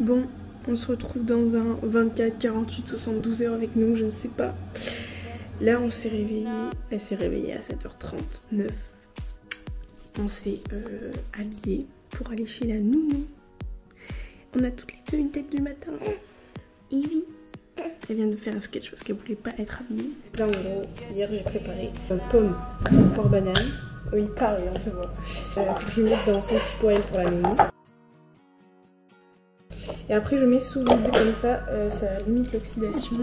Bon, on se retrouve dans un 24, 48, 72 heures avec nous, je ne sais pas. Là, on s'est réveillé. Elle s'est réveillée à 7h39. On s'est habillé pour aller chez la nounou. On a toutes les deux une tête du matin. Et oui, elle vient de faire un sketch parce qu'elle voulait pas être habillée. Là, en gros, hier j'ai préparé pomme, poire banane. Oui, pareil, on se voit. Faut que je mette dans son petit poêle pour la nounou. Et après, je mets sous vide comme ça limite l'oxydation.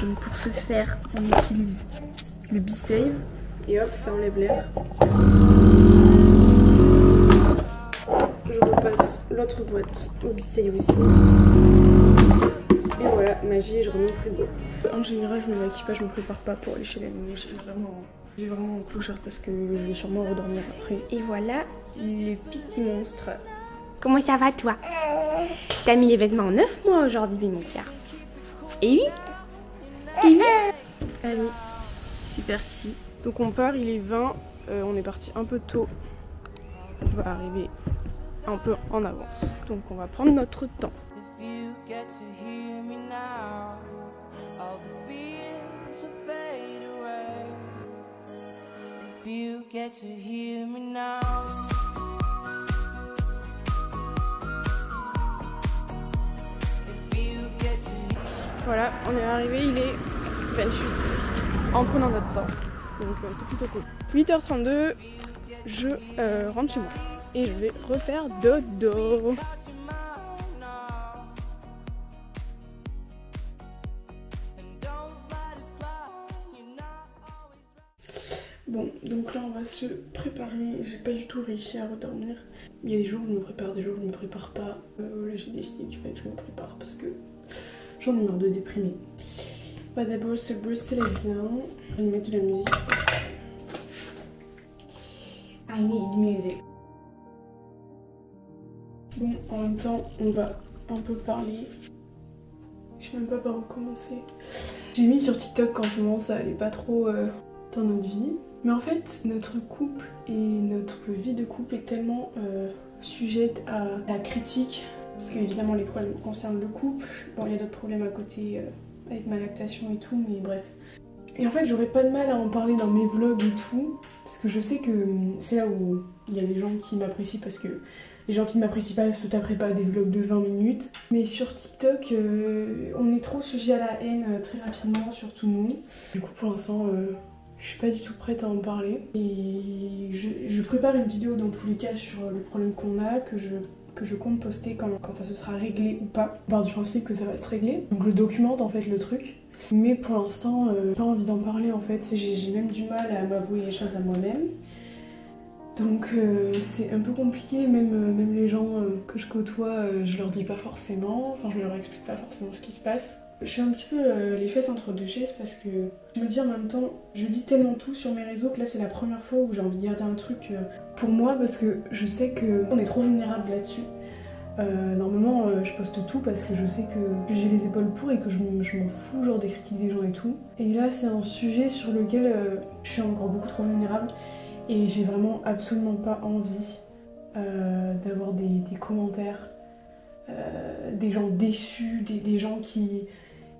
Donc pour ce faire, on utilise le B-Save et hop, ça enlève l'air. Je repasse l'autre boîte au B-Save aussi. Et voilà, magie, je remets au frigo. En général, je me maquille pas, je me prépare pas pour aller chez la nounou. J'ai vraiment un clochard parce que je vais sûrement redormir après. Et voilà, le petit monstre. Comment ça va toi? T'as mis les vêtements neufs moi aujourd'hui, mon cœur. Et oui. Et oui. Allez, c'est parti. Donc on part, il est 20. On est parti un peu tôt. On va arriver un peu en avance. Donc on va prendre notre temps. Voilà, on est arrivé, il est 28 en prenant notre temps. Donc c'est plutôt cool. 8h32, je rentre chez moi et je vais refaire dodo. Bon, donc là on va se préparer. J'ai pas du tout réussi à redormir. Il y a des jours où je me prépare, des jours où je me prépare pas. Là j'ai décidé qu'il fallait que je me prépare parce que j'en ai marre de déprimer. On va d'abord se brosser les dents. Je vais mettre de la musique. I need music. Bon, en même temps, on va un peu parler. Je sais même pas par où commencer. J'ai mis sur TikTok qu'en ce moment ça allait pas trop dans notre vie. Mais en fait, notre couple et notre vie de couple est tellement sujette à la critique. Parce qu'évidemment les problèmes concernent le couple. Bon, il y a d'autres problèmes à côté avec ma lactation et tout, mais bref. Et en fait, j'aurais pas de mal à en parler dans mes vlogs et tout. Parce que je sais que c'est là où il y a les gens qui m'apprécient, parce que les gens qui ne m'apprécient pas se taperaient pas des vlogs de 20 minutes. Mais sur TikTok, on est trop sujet à la haine très rapidement, surtout nous. Du coup, pour l'instant, je suis pas du tout prête à en parler. Et je prépare une vidéo dans tous les cas sur le problème qu'on a, que je compte poster quand ça se sera réglé ou pas. On part du principe que ça va se régler. Donc je documente en fait le truc. Mais pour l'instant, j'ai pas envie d'en parler en fait. J'ai même du mal à m'avouer les choses à moi-même. Donc c'est un peu compliqué, même les gens que je côtoie, je leur dis pas forcément. Enfin, je leur explique pas forcément ce qui se passe. Je suis un petit peu les fesses entre deux chaises parce que je me dis en même temps, je dis tellement tout sur mes réseaux que là c'est la première fois où j'ai envie de garder un truc pour moi parce que je sais qu'on est trop vulnérable là-dessus. Normalement je poste tout parce que je sais que j'ai les épaules pour et que je m'en fous genre des critiques des gens et tout. Et là c'est un sujet sur lequel je suis encore beaucoup trop vulnérable et j'ai vraiment absolument pas envie d'avoir des commentaires, des gens déçus, des gens qui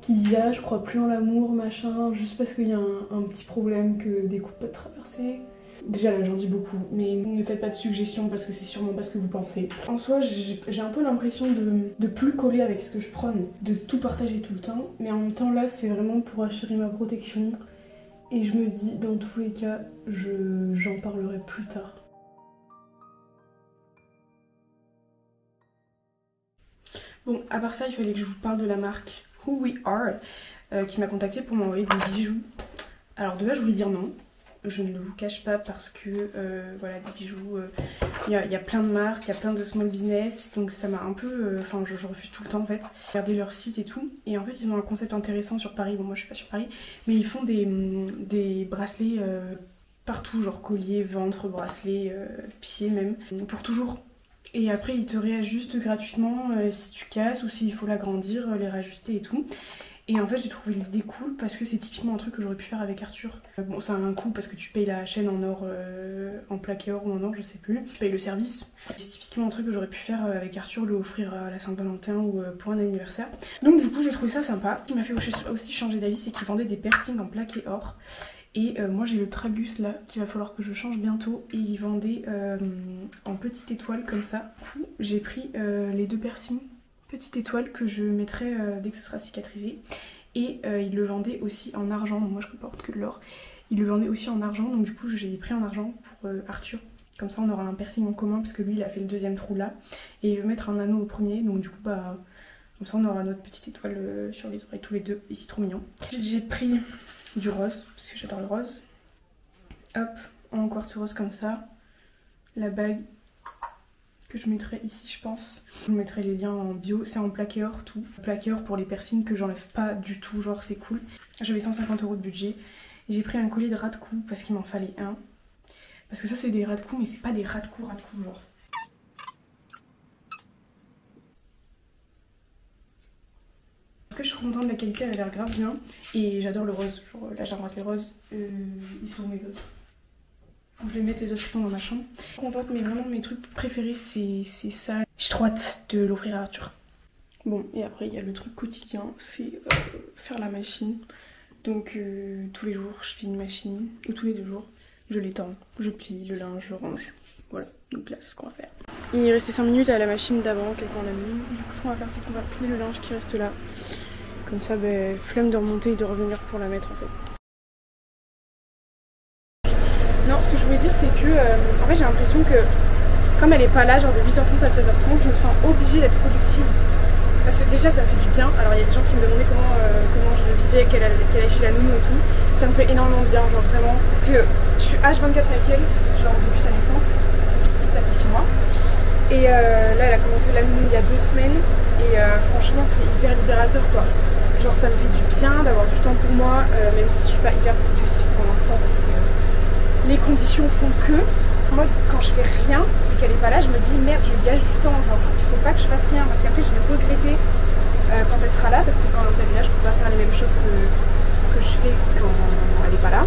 disent ah je crois plus en l'amour machin, juste parce qu'il y a un petit problème que des couples peuvent traverser. Déjà là j'en dis beaucoup, mais ne faites pas de suggestions parce que c'est sûrement pas ce que vous pensez. En soi j'ai un peu l'impression de plus coller avec ce que je prône, de tout partager tout le temps, mais en même temps là c'est vraiment pour assurer ma protection. Et je me dis dans tous les cas j'en parlerai plus tard. Bon, à part ça, il fallait que je vous parle de la marque Who We Are qui m'a contactée pour m'envoyer des bijoux. Alors de base, je voulais dire non. Je ne vous cache pas parce que voilà, des bijoux, il y a plein de marques, il y a plein de small business, donc ça m'a un peu, enfin je refuse tout le temps en fait, regarder leur site et tout. Et en fait ils ont un concept intéressant sur Paris, bon moi je suis pas sur Paris, mais ils font des bracelets partout, genre collier, ventre, bracelet, pied même, pour toujours. Et après ils te réajustent gratuitement si tu casses ou s'il faut l'agrandir, les réajuster et tout. Et en fait j'ai trouvé l'idée cool parce que c'est typiquement un truc que j'aurais pu faire avec Arthur. Bon ça a un coût parce que tu payes la chaîne en or, en plaqué or ou en or je sais plus. Tu payes le service. C'est typiquement un truc que j'aurais pu faire avec Arthur, lui offrir à la Saint-Valentin ou pour un anniversaire. Donc du coup j'ai trouvé ça sympa. Ce qui m'a fait aussi changer d'avis c'est qu'il vendait des piercings en plaqué or. Et moi j'ai le tragus là qu'il va falloir que je change bientôt. Et il vendait en petite étoile comme ça. Du coup j'ai pris les 2 piercings petite étoile que je mettrai dès que ce sera cicatrisé. Et il le vendait aussi en argent, donc moi je ne porte que de l'or. Il le vendait aussi en argent, donc du coup j'ai pris en argent pour Arthur. Comme ça on aura un piercing en commun parce que lui il a fait le 2e trou là. Et il veut mettre un anneau au premier, donc du coup bah comme ça on aura notre petite étoile sur les oreilles tous les deux. Et c'est trop mignon. J'ai pris du rose, parce que j'adore le rose. Hop, en quartz rose comme ça. La bague que je mettrai ici je pense. Je vous mettrai les liens en bio, c'est en plaqué or tout. Plaqué or pour les piercings que j'enlève pas du tout, genre c'est cool. J'avais 150 € de budget. J'ai pris un collier de ras de cou parce qu'il m'en fallait un. Parce que ça c'est des ras de cou mais c'est pas des ras de cou genre. En tout cas je suis contente de la qualité, elle a l'air grave bien. Et j'adore le rose, genre là j'embrasse les roses, ils sont mes autres. Faut que je les mette les autres qui sont dans ma chambre. Je suis contente mais vraiment mes trucs préférés c'est ça. J'ai trop hâte de l'offrir à Arthur. Bon et après il y a le truc quotidien, c'est faire la machine. Donc tous les jours je fais une machine, ou tous les 2 jours. Je l'étends, je plie le linge, je range. Voilà, donc là c'est ce qu'on va faire. Il restait 5 minutes à la machine d'avant, quelqu'un l'a mis. Du coup ce qu'on va faire c'est qu'on va plier le linge qui reste là. Comme ça, ben, flemme de remonter et de revenir pour la mettre en fait. Non, ce que je voulais dire c'est que en fait j'ai l'impression que comme elle est pas là, genre de 8h30 à 16h30, je me sens obligée d'être productive. Parce que déjà ça me fait du bien. Alors il y a des gens qui me demandaient comment je vivais, qu'elle allait chez la nounou et tout. Ça me fait énormément de bien, genre vraiment. Que je suis H24 avec elle, genre depuis sa naissance. Et ça fait 6 mois. Et là elle a commencé la nounou il y a 2 semaines. Et franchement c'est hyper libérateur quoi. Genre ça me fait du bien d'avoir du temps pour moi, même si je suis pas hyper productive pour l'instant parce que les conditions font que. Moi quand je fais rien et qu'elle est pas là je me dis merde je gâche du temps, genre il faut pas que je fasse rien parce qu'après je vais regretter quand elle sera là parce que quand elle est là je peux pas faire les mêmes choses que je fais quand elle est pas là.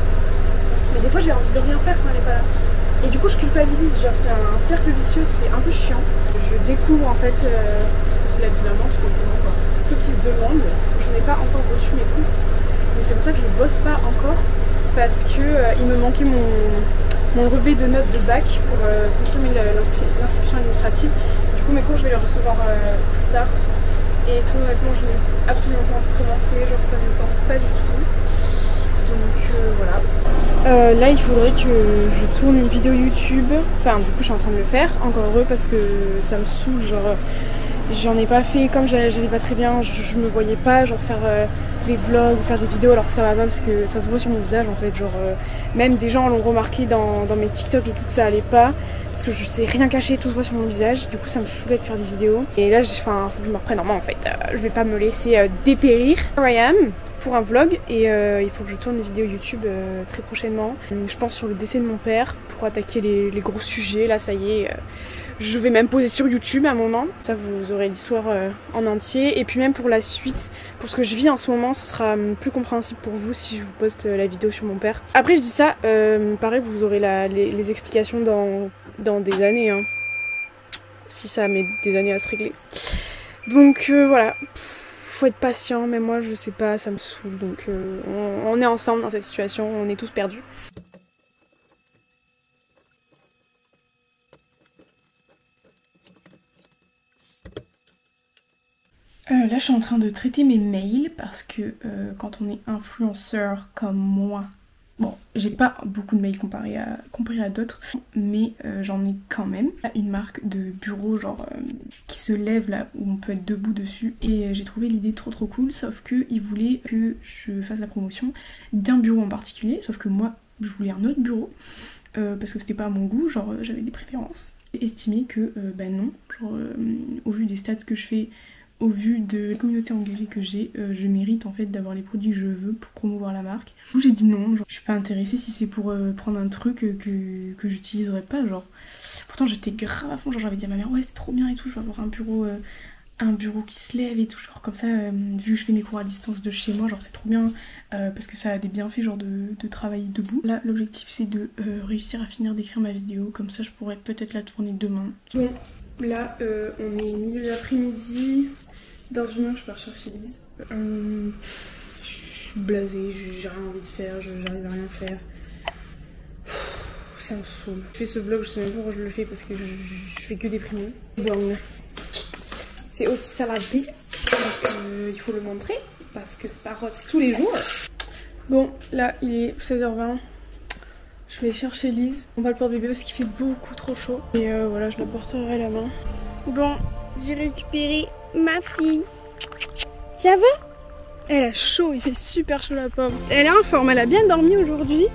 Mais des fois j'ai envie de rien faire quand elle est pas là. Et du coup je culpabilise, genre c'est un cercle vicieux, c'est un peu chiant. Je découvre en fait, parce que c'est la vie d'un an tout simplement quoi. Ceux qui se demandent, je n'ai pas encore reçu mes cours. Donc c'est pour ça que je bosse pas encore parce que il me manquait mon relevé de notes de bac pour confirmer l'inscription administrative. Du coup mes cours je vais les recevoir plus tard. Et très honnêtement je n'ai absolument pas envie de commencer, genre ça ne me tente pas du tout. Donc voilà. Là il faudrait que je tourne une vidéo YouTube. Enfin du coup je suis en train de le faire, encore heureux parce que ça me saoule, genre j'en ai pas fait comme j'allais pas très bien, je me voyais pas genre faire des vlogs ou faire des vidéos alors que ça va pas parce que ça se voit sur mon visage en fait, genre même des gens l'ont remarqué dans mes TikTok et tout que ça allait pas parce que je sais rien cacher, tout se voit sur mon visage, du coup ça me saoulait de faire des vidéos et là enfin faut que je me reprenne en main en fait, je vais pas me laisser dépérir. Here I am pour un vlog et il faut que je tourne une vidéo YouTube très prochainement, je pense sur le décès de mon père pour attaquer les gros sujets. Là ça y est, je vais même poser sur YouTube à un moment. Ça vous aurez l'histoire en entier. Et puis même pour la suite, pour ce que je vis en ce moment, ce sera plus compréhensible pour vous si je vous poste la vidéo sur mon père. Après je dis ça, pareil vous aurez les explications dans des années. Hein. Si ça met des années à se régler. Donc voilà. Faut être patient, mais moi je sais pas, ça me saoule. Donc on est ensemble dans cette situation, on est tous perdus. Là je suis en train de traiter mes mails parce que quand on est influenceur comme moi, bon j'ai pas beaucoup de mails comparé à d'autres, mais j'en ai quand même. Une marque de bureau genre qui se lève là où on peut être debout dessus et j'ai trouvé l'idée trop cool, sauf que ils voulaient que je fasse la promotion d'un bureau en particulier, sauf que moi je voulais un autre bureau parce que c'était pas à mon goût, genre j'avais des préférences. J'ai estimé que bah non, genre au vu des stats que je fais, au vu de la communauté engagée que j'ai, je mérite en fait d'avoir les produits que je veux pour promouvoir la marque. Du coup j'ai dit non, genre, je suis pas intéressée si c'est pour prendre un truc que j'utiliserais pas, genre. Pourtant j'étais grave à fond, genre j'avais dit à ma mère ouais c'est trop bien et tout, je vais avoir un bureau un bureau qui se lève et tout, genre comme ça, vu que je fais mes cours à distance de chez moi, genre c'est trop bien, parce que ça a des bienfaits genre de travailler debout. Là l'objectif c'est de réussir à finir d'écrire ma vidéo, comme ça je pourrais peut-être la tourner demain. Bon, là on est milieu d'après-midi, dans une heure je pars chercher Lise. Je suis blasée, j'ai rien envie de faire, j'arrive à rien faire. Ça me saoule. Je fais ce vlog, je sais même pas pourquoi je le fais parce que je fais que déprimer. Bon, c'est aussi ça la vie, donc il faut le montrer parce que c'est pas rose tous les jours. Bon, là il est 16h20. Je vais chercher Lise. On va le porte-bébé parce qu'il fait beaucoup trop chaud. Et voilà, je la porterai à la main. Bon, j'ai récupéré ma fille. Ça va? Elle a chaud, il fait super chaud la pauvre. Elle est en forme, elle a bien dormi aujourd'hui.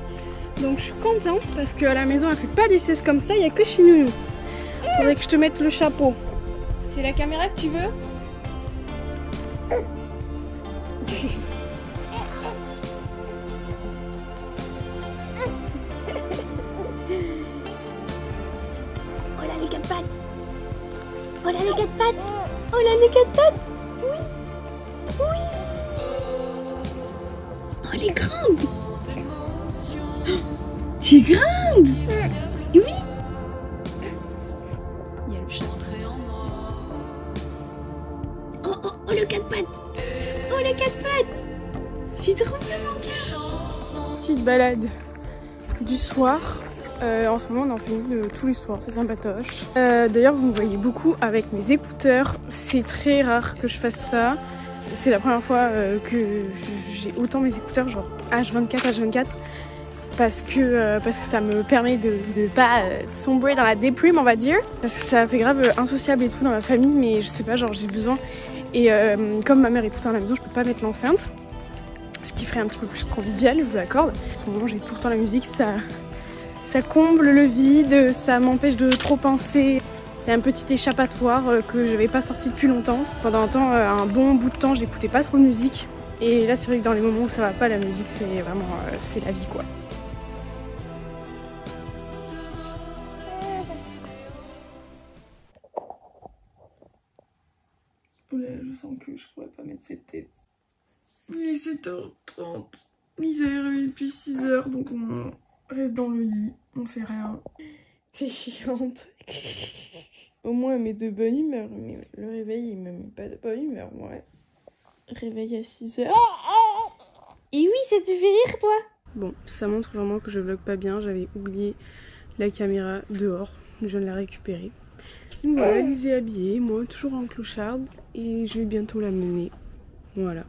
Donc je suis contente parce qu'à la maison elle fait pas des siestes comme ça, il n'y a que chez nous. Faudrait que je te mette le chapeau. C'est la caméra que tu veux? Oh là les quatre pattes! Oh là les quatre pattes! Oh là les quatre pattes! Oui! Oui! Oh elle est grande! T'es grande! Oui! Il y a le chat. Oh le quatre pattes! Oh les quatre pattes! C'est trop bien mon cœur! Petite balade du soir. En ce moment on en fait une tous les soirs, c'est sympatoche. D'ailleurs vous me voyez beaucoup avec mes écouteurs. C'est très rare que je fasse ça. C'est la première fois que j'ai autant mes écouteurs, genre H24. Parce que ça me permet de pas sombrer dans la déprime, on va dire. Parce que ça fait grave insociable et tout dans ma famille, mais je sais pas, genre j'ai besoin. Et comme ma mère est tout le temps à la maison, je peux pas mettre l'enceinte. Ce qui ferait un petit peu plus convivial, je vous l'accorde. En ce moment j'ai tout le temps la musique, ça comble le vide, ça m'empêche de trop penser. C'est un petit échappatoire que j'avais pas sorti depuis longtemps. Pendant un bon bout de temps, j'écoutais pas trop de musique. Et là c'est vrai que dans les moments où ça va pas, la musique c'est vraiment c'est la vie quoi. Oula, je sens que je pourrais pas mettre cette tête. Il est 7h30. Ils allaient réveiller depuis 6h, donc on reste dans le lit, on fait rien. C'est chiante. Au moins elle met de bonne humeur, mais le réveil il me met pas de bonne humeur, moi. Réveil à 6h. Et oui, ça te fait rire toi? Bon, ça montre vraiment que je vlog pas bien, j'avais oublié la caméra dehors, je viens de la récupérer. Donc voilà, Lise est habillée, moi toujours en clocharde, et je vais bientôt la mener. Voilà.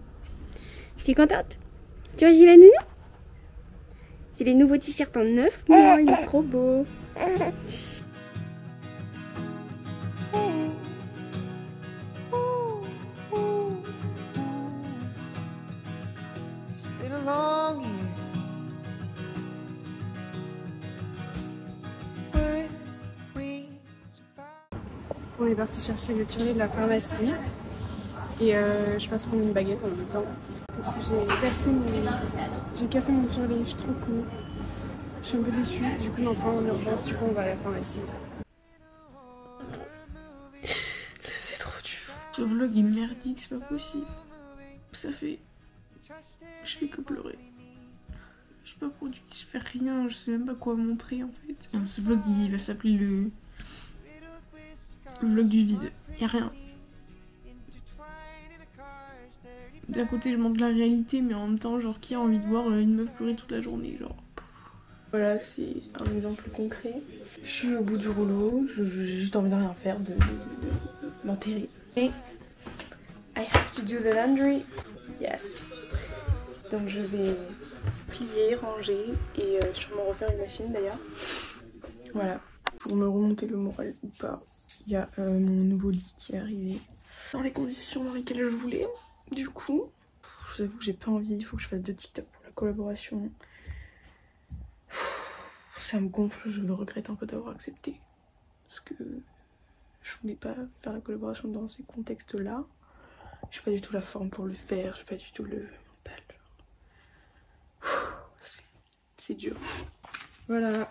Tu es contente? Tu as vu la nounou? C'est les nouveaux t-shirts en 9 mois, il est trop beau. On est parti chercher le tiret de la pharmacie et je passe prendre une baguette en même temps parce que j'ai cassé mon tiret, je suis trop cool. Je suis un peu déçue, du coup l'enfant en urgence, du coup on va à la pharmacie. C'est trop dur. Ce vlog est merdique, c'est pas possible. Ça fait... Je fais que pleurer. Je suis pas productive, je fais rien, je sais même pas quoi montrer en fait. Ce vlog il va s'appeler le vlog du vide, y a rien. D'un côté je montre la réalité mais en même temps genre qui a envie de voir une meuf pleurer toute la journée genre. Voilà, c'est un exemple concret. Je suis au bout du rouleau, j'ai juste envie de rien faire, de m'enterrer. Et I have to do the laundry. Yes. Donc je vais plier, ranger et sûrement refaire une machine d'ailleurs. Voilà. Pour me remonter le moral ou pas, il y a mon nouveau lit qui est arrivé dans les conditions dans lesquelles je voulais. Du coup, j'avoue que j'ai pas envie, il faut que je fasse 2 TikTok pour la collaboration. Ça me gonfle, je le regrette un peu d'avoir accepté. Parce que je voulais pas faire la collaboration dans ces contextes-là. J'ai pas du tout la forme pour le faire, j'ai pas du tout le mental. C'est dur. Voilà,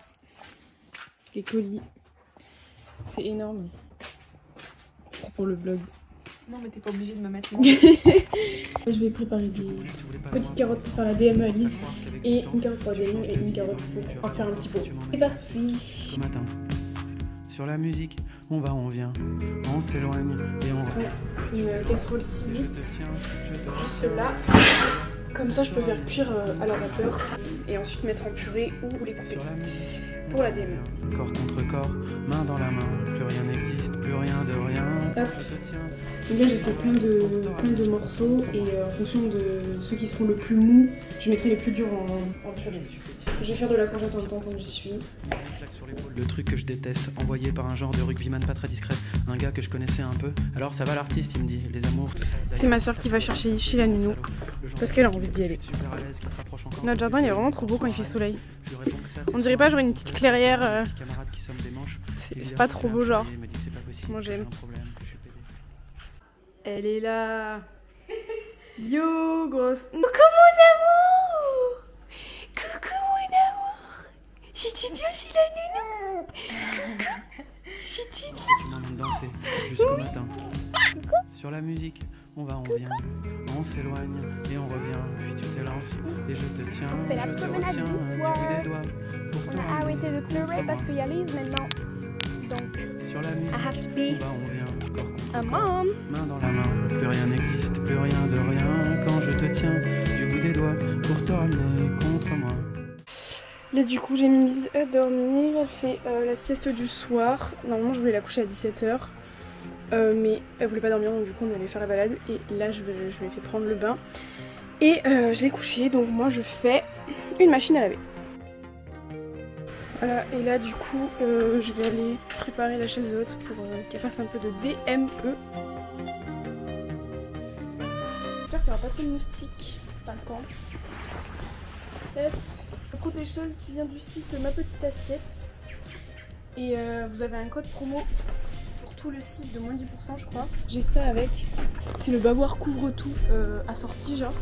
les colis. C'est énorme. C'est pour le vlog. Non mais t'es pas obligée de me mettre. Je vais préparer des petites carottes pour faire la DME à Lise et une carotte pour la DME et une carotte pour en faire un petit pot. C'est parti. Ce matin, sur la musique, on va, on vient, on s'éloigne et on revient. Une casserole 6 litres, juste là. Comme ça je peux faire cuire à la vapeur et ensuite mettre en purée ou les couper pour la DME. Corps contre corps, main dans la main, plus rien n'existe, plus rien de rien. Hop. Donc là j'ai fait plein de morceaux et en fonction de ceux qui seront le plus mous, je mettrai les plus durs en purée. Je vais faire de la courgette en même temps quand j'y suis. Le truc que je déteste, envoyé par un genre de rugbyman pas très discret, un gars que je connaissais un peu. Alors ça va l'artiste, il me dit, les amours, tout ça. C'est ma soeur qui va chercher chez la nounou parce qu'elle a envie d'y aller. Notre jardin il est vraiment trop beau quand il fait soleil. On dirait pas genre une petite clairière, c'est pas trop beau genre. Moi j'aime. Elle est là. Yo grosse. Coucou mon amour. Coucou mon amour. J'étais bien chez la nounou. Coucou. J'étais bien. Tu m'emmènes danser jusqu'au matin. Sur la musique, on va, on vient, on s'éloigne et on revient. Puis tu t'élances et je te tiens, On fait la je te promenade retiens du soir. du bout des doigts. Pour On toi, a arrêté de pleurer parce qu'il y a Lise maintenant. Donc, sur la musique, I have to be on va, on vient, corps contre a corps, mom. main dans la main. Plus rien n'existe, plus rien de rien. Quand je te tiens du bout des doigts pour te ramener contre moi. Là du coup j'ai mis Lise à dormir, elle fait la sieste du soir. Normalement je voulais la coucher à 17 h. Mais elle voulait pas dormir donc du coup on allait faire la balade. Et là je lui ai fait prendre le bain. Et je l'ai couchée donc moi je fais une machine à laver. Voilà et là du coup je vais aller préparer la chaise haute pour qu'elle fasse un peu de DME. J'espère qu'il n'y aura pas trop de moustiques par le camp. Le protège-sol qui vient du site Ma Petite Assiette. Et vous avez un code promo pour tout le site de moins 10% je crois. J'ai ça avec, c'est le bavoir couvre tout assorti genre.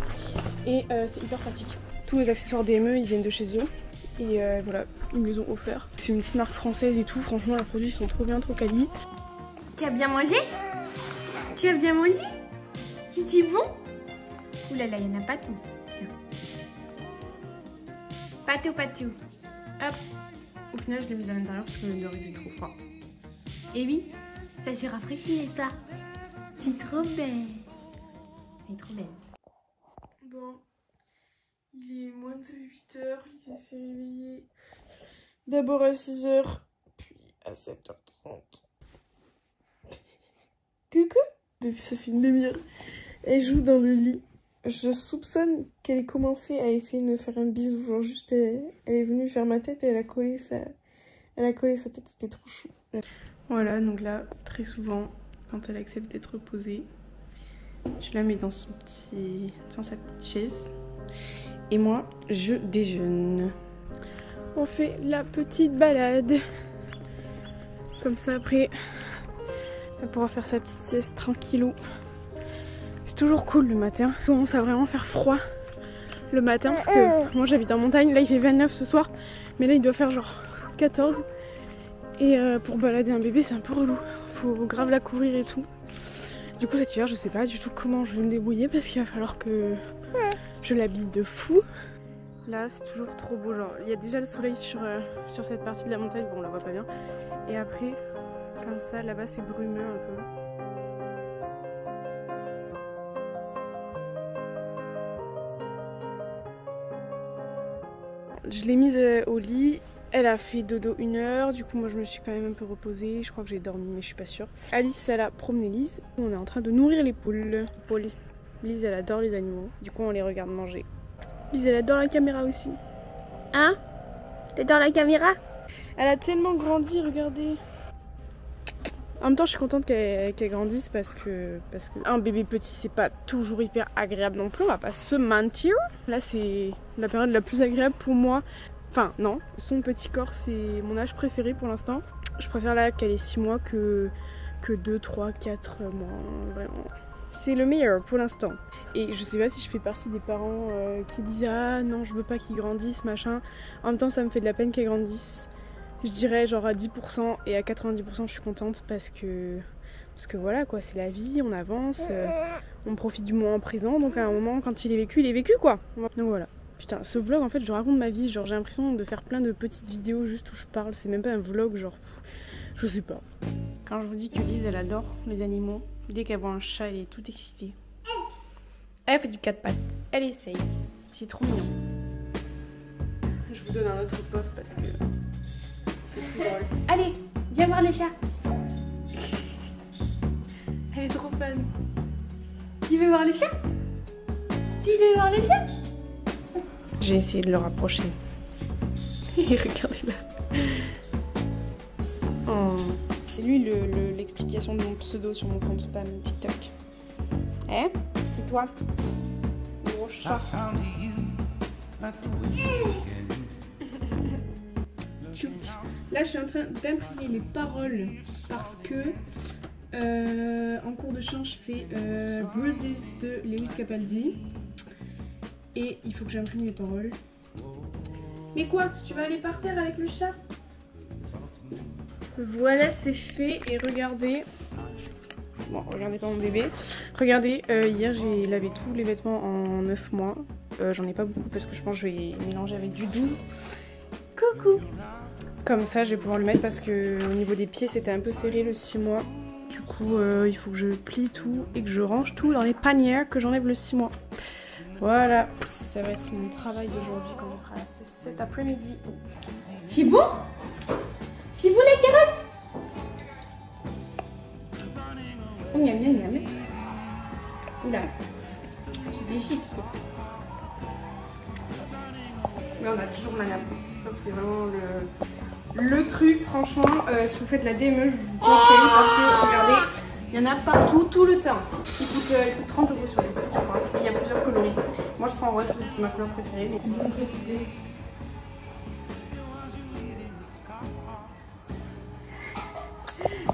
Et c'est hyper pratique. Tous les accessoires DME ils viennent de chez eux. Et voilà, ils me les ont offerts. C'est une petite marque française et tout, franchement leurs produits sont trop bien, trop quali. Tu as bien mangé? Tu as bien mangé? C'était bon? Ouh là là, il n'y en a pas tout. Tiens. Patou, patou. Hop. Au final, je l'ai mise à l'intérieur parce que le dehors était trop froid. Et oui, ça s'est rafraîchi, n'est-ce pas? C'est trop belle. Elle est trop belle. Bon, il est moins de 8 h, il s'est réveillé d'abord à 6 h, puis à 7h30. Coucou. Ça fait une demi-heure. Elle joue dans le lit. Je soupçonne qu'elle ait commencé à essayer de me faire un bisou. Genre juste, elle est venue faire ma tête et elle a collé sa tête. C'était trop chou. Voilà, donc là, très souvent, quand elle accepte d'être posée, je la mets dans sa petite chaise. Et moi, je déjeune. On fait la petite balade. Comme ça, après, elle pourra faire sa petite sieste tranquillou. C'est toujours cool le matin. Il commence à vraiment faire froid le matin parce que moi j'habite en montagne. Là il fait 29 ce soir, mais là il doit faire genre 14. Et pour balader un bébé c'est un peu relou. Faut grave la couvrir et tout. Du coup cet hiver je sais pas du tout comment je vais me débrouiller parce qu'il va falloir que je l'habille de fou. Là c'est toujours trop beau, genre il y a déjà le soleil sur cette partie de la montagne, bon on la voit pas bien. Et après comme ça là-bas c'est brumeux un peu. Je l'ai mise au lit, elle a fait dodo 1 heure, du coup moi je me suis quand même un peu reposée, je crois que j'ai dormi mais je suis pas sûre. Alice elle a promené Lise, on est en train de nourrir les poules. Lise elle adore les animaux, du coup on les regarde manger. Lise elle adore la caméra aussi. Hein? T'adores la caméra? Elle a tellement grandi, regardez. En même temps je suis contente qu'elle grandisse parce que un bébé petit c'est pas toujours hyper agréable non plus, on va pas se mentir. Là c'est la période la plus agréable pour moi. Enfin non, son petit corps c'est mon âge préféré pour l'instant. Je préfère là qu'elle ait 6 mois que 2, 3, 4 mois, vraiment. C'est le meilleur pour l'instant. Et je sais pas si je fais partie des parents qui disent ah non je veux pas qu'il grandisse machin. En même temps ça me fait de la peine qu'elle grandisse. Je dirais genre à 10% et à 90% je suis contente parce que Parce que voilà quoi, c'est la vie, on avance, on profite du moment présent, donc à un moment quand il est vécu quoi. Donc voilà. Putain, ce vlog en fait je raconte ma vie, genre j'ai l'impression de faire plein de petites vidéos juste où je parle, c'est même pas un vlog genre, je sais pas. Quand je vous dis que Lise elle adore les animaux, dès qu'elle voit un chat elle est toute excitée. Elle fait du 4 pattes, elle essaye, c'est trop mignon. Je vous donne un autre pof parce que c'est plus drôle. Allez, viens voir les chats. Elle est trop fan. Tu veux voir les chats? Tu veux voir les chats? J'ai essayé de le rapprocher. Regardez-la. Oh. C'est lui l'explication de mon pseudo sur mon compte spam TikTok. Eh? C'est toi? Gros chat. Là, je suis en train d'imprimer les paroles parce que en cours de chant, je fais Bruises de Lewis Capaldi et il faut que j'imprime les paroles. Mais quoi? Tu vas aller par terre avec le chat? Voilà, c'est fait et regardez. Bon, regardez pas mon bébé. Regardez, hier j'ai lavé tous les vêtements en 9 mois. J'en ai pas beaucoup parce que je pense que je vais mélanger avec du 12. Coucou! Comme ça, je vais pouvoir le mettre parce que au niveau des pieds, c'était un peu serré le 6 mois. Du coup, il faut que je plie tout et que je range tout dans les panières, que j'enlève le 6 mois. Voilà, ça va être mon travail d'aujourd'hui quand on fera cet après-midi. C'est bon? C'est vous les carottes? Oh, miam miam miam. Oula, j'ai des chips. Mais on a toujours ma nappe. Ça, c'est vraiment le truc. Franchement, si vous faites la DME, je vous conseille parce que, regardez, il y en a partout, tout le temps. Il coûte 30 € sur le site, je crois. Il y a plusieurs coloris. Moi, je prends rose parce que c'est ma couleur préférée. Mais vous précisez.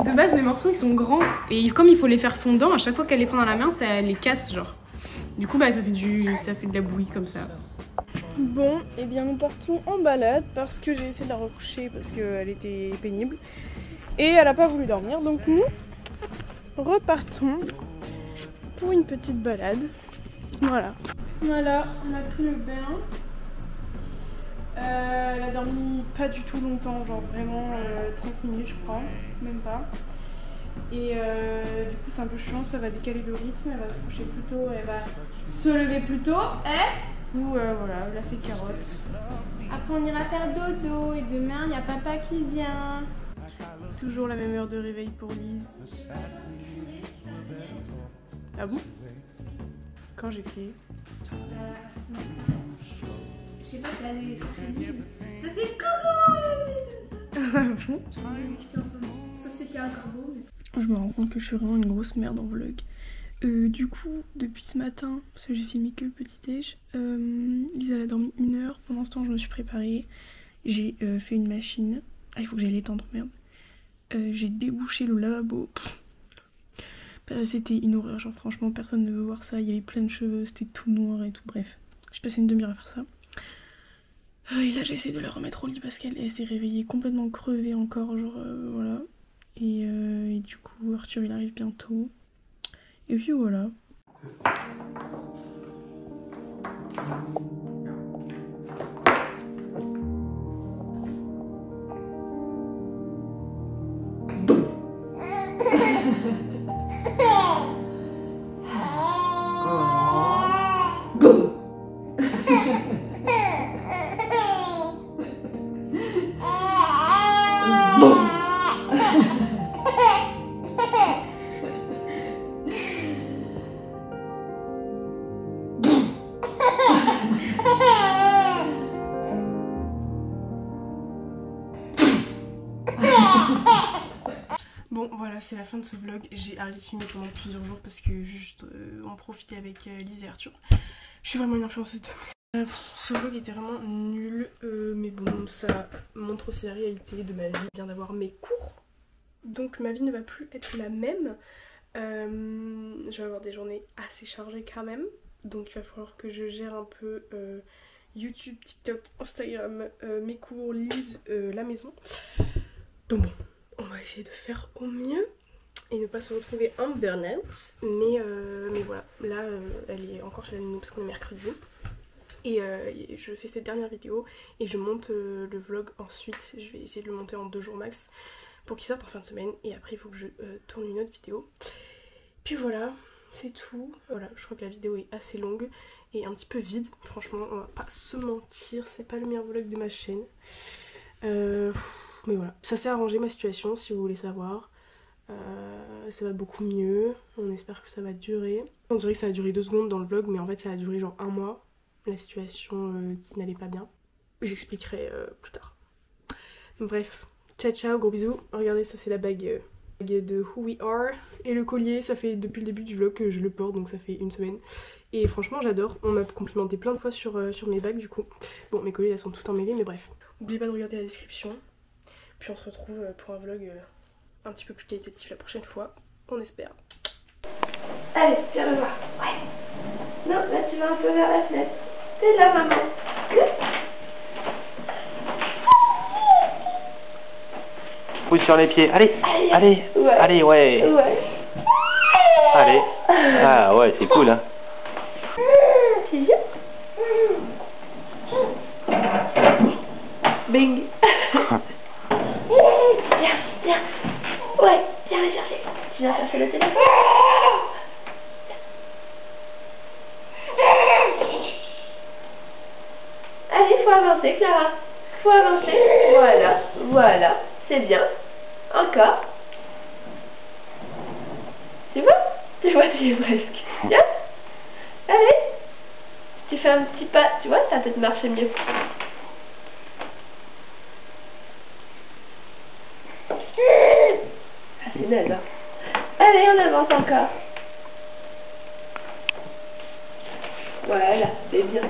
De base, les morceaux ils sont grands et comme il faut les faire fondants, à chaque fois qu'elle les prend dans la main, ça les casse genre. Du coup, bah, ça fait de la bouillie comme ça. Bon, et bien nous partons en balade parce que j'ai essayé de la recoucher parce qu'elle était pénible et elle a pas voulu dormir. Donc nous repartons pour une petite balade. Voilà. Voilà, on a pris le bain. Elle a dormi pas du tout longtemps, genre vraiment 30 minutes je crois, même pas. Et du coup c'est un peu chiant, ça va décaler le rythme, elle va se coucher plus tôt, elle va se lever plus tôt. Ou voilà, là c'est carotte. Après on ira faire dodo et demain il y a papa qui vient. Toujours la même heure de réveil pour Lise. Ah bon? Quand j'ai créé? Je sais pas si elle est chercher Lise. Ça fait coucou! Ah bon? Sauf si c'était un corbeau. Je me rends compte que je suis vraiment une grosse merde en vlog. Du coup, depuis ce matin, parce que j'ai filmé que le petit déj, Lisa elle a dormi 1 heure. Pendant ce temps, je me suis préparée. J'ai fait une machine. Ah, il faut que j'aille l'étendre, merde. J'ai débouché le lavabo. C'était une horreur, genre franchement, personne ne veut voir ça. Il y avait plein de cheveux, c'était tout noir et tout. Bref, j'ai passé une demi-heure à faire ça. Et là, j'essaie de la remettre au lit parce qu'elle s'est réveillée complètement crevée encore, genre voilà. Et du coup, Arthur il arrive bientôt. Et puis voilà. Bon voilà, c'est la fin de ce vlog. J'ai arrêté de filmer pendant plusieurs jours parce que juste on profitait avec Lise et Arthur. Je suis vraiment une influenceuse de... ce vlog était vraiment nul, mais bon, ça montre aussi la réalité de ma vie. Je viens d'avoir mes cours, donc ma vie ne va plus être la même. Je vais avoir des journées assez chargées quand même, donc il va falloir que je gère un peu YouTube, TikTok, Instagram, mes cours, Lise, la maison. Donc bon, on va essayer de faire au mieux. et ne pas se retrouver en burn-out. Mais voilà, là elle est encore chez la nounou parce qu'on est mercredi. Et je fais cette dernière vidéo et je monte le vlog ensuite. Je vais essayer de le monter en 2 jours max pour qu'il sorte en fin de semaine. Et après il faut que je tourne une autre vidéo. Puis voilà, c'est tout. Voilà, je crois que la vidéo est assez longue et un petit peu vide. Franchement, on va pas se mentir, c'est pas le meilleur vlog de ma chaîne. Mais voilà, ça s'est arrangé ma situation si vous voulez savoir. Ça va beaucoup mieux, on espère que ça va durer. On dirait que ça a duré 2 secondes dans le vlog, mais en fait ça a duré genre 1 mois. La situation qui n'allait pas bien. J'expliquerai plus tard. Bref, ciao ciao, gros bisous. Regardez, ça c'est la bague de Who We Are. Et le collier, ça fait depuis le début du vlog que je le porte, donc ça fait 1 semaine. Et franchement j'adore, on m'a complimenté plein de fois sur mes bagues du coup. Bon, mes colliers elles sont toutes emmêlées, mais bref. N'oubliez pas de regarder la description. Puis on se retrouve pour un vlog un petit peu plus qualitatif la prochaine fois, on espère. Allez, viens le voir. Ouais. Non, là tu vas un peu vers la fenêtre. C'est là, maman. Pousse sur les pieds. Allez, allez, ouais. Allez, ouais. Ouais. Allez. Ah ouais, c'est cool, hein. C'est bien. Bing. Viens, viens. Ouais, viens le chercher. Tu viens chercher le téléphone. Allez, faut avancer, Clara. Faut avancer. Voilà, voilà. C'est bien. Encore. C'est bon? Tu vois, tu y es presque. Viens. Allez. Tu fais un petit pas. Tu vois, ça va peut-être marcher mieux. Ah, c'est naze, hein. Allez, on avance encore. Voilà, c'est bien.